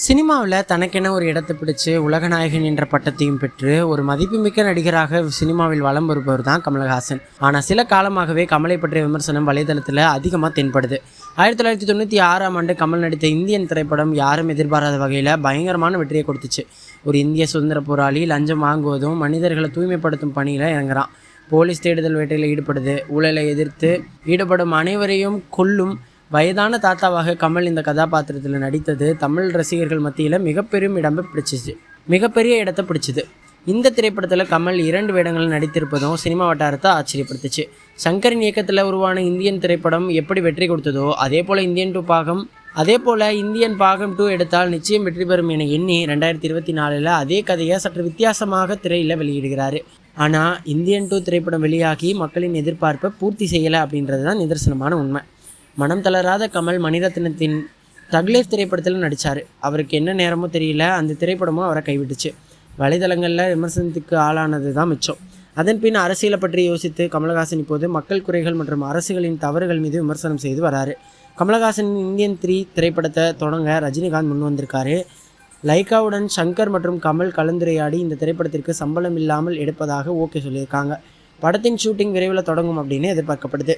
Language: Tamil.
சினிமாவில் தனக்கென ஒரு இடத்தை பிடிச்சு உலகநாயகன் என்ற பட்டத்தையும் பெற்று ஒரு மதிப்புமிக்க நடிகராக சினிமாவில் வலம் வருபவர் தான் கமலஹாசன். ஆனால் சில காலமாகவே கமலை பற்றிய விமர்சனம் வலைதளத்தில் அதிகமாக தென்படுது. 1996 கமல் நடித்த இந்தியன் திரைப்படம் யாரும் எதிர்பாராத வகையில் பயங்கரமான வெற்றியை கொடுத்துச்சு. ஒரு இந்திய சுதந்திர போராளி லஞ்சம் வாங்குவதும் மனிதர்களை தூய்மைப்படுத்தும் பணியில் இறங்குறான். போலீஸ் தேடுதல் வேட்டையில் ஈடுபடுது. ஊழலை எதிர்த்து ஈடுபடும் அனைவரையும் கொல்லும் வயதான தாத்தாவாக கமல் இந்த கதாபாத்திரத்தில் நடித்தது தமிழ் ரசிகர்கள் மத்தியில் மிகப்பெரிய இடத்தை பிடிச்சிது. இந்த திரைப்படத்தில் கமல் 2 வேடங்கள் நடித்திருப்பதும் சினிமா வட்டாரத்தை ஆச்சரியப்படுத்துச்சு. சங்கரின் இயக்கத்தில் உருவான இந்தியன் திரைப்படம் எப்படி வெற்றி கொடுத்ததோ அதே போல் இந்தியன் பாகம் 2 எடுத்தால் நிச்சயம் வெற்றி பெறும் என எண்ணி 2024 அதே கதையை சற்று வித்தியாசமாக திரையில் வெளியிடுகிறாரு. ஆனால் இந்தியன் 2 திரைப்படம் வெளியாகி மக்களின் எதிர்பார்ப்பை பூர்த்தி செய்யலை அப்படின்றது தான் நிதர்சனமான உண்மை. மனம் தளராத கமல் மணிரத்னத்தின் தக்லைஃப் திரைப்படத்தில் நடித்தார். அவருக்கு என்ன நேரமோ தெரியல, அந்த திரைப்படமும் அவரை கைவிட்டுச்சு. வலைதளங்களில் விமர்சனத்துக்கு ஆளானது தான் மிச்சம். அதன் பின் அரசியலை பற்றி யோசித்து கமலஹாசன் இப்போது மக்கள் குறைகள் மற்றும் அரசுகளின் தவறுகள் மீது விமர்சனம் செய்து வராரு. கமலஹாசனின் இந்தியன் 3 திரைப்படத்தை தொடங்க ரஜினிகாந்த் முன் வந்திருக்காரு. லைக்காவுடன் சங்கர் மற்றும் கமல் கலந்துரையாடி இந்த திரைப்படத்திற்கு சம்பளம் இல்லாமல் எடுப்பதாக ஓகே சொல்லியிருக்காங்க. படத்தின் ஷூட்டிங் விரைவில் தொடங்கும் அப்படின்னு எதிர்பார்க்கப்படுது.